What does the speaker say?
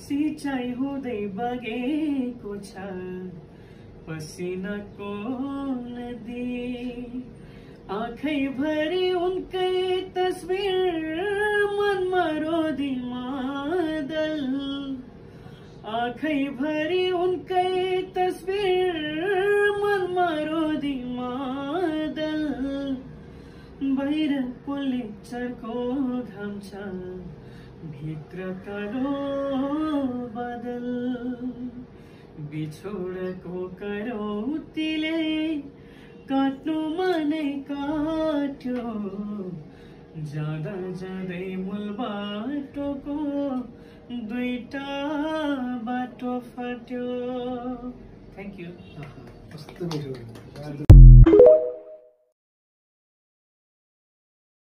सिँचाइ हुँदै बगेको छ पसिनाको नदी आँखैभरि उनकै तस्बिर मनमा रोदी मादल आँखैभरि उनकै तस्बिर मनमा रोदी मादल बाहिर पोल्ने चर्को घाम छ भित्र कालो बादल बिछोडको करौतीले काट्नु मनै काट्यो जाँदा जाँदै मूल बाटोको दुईटा बाटो फाट्यो। Thank you.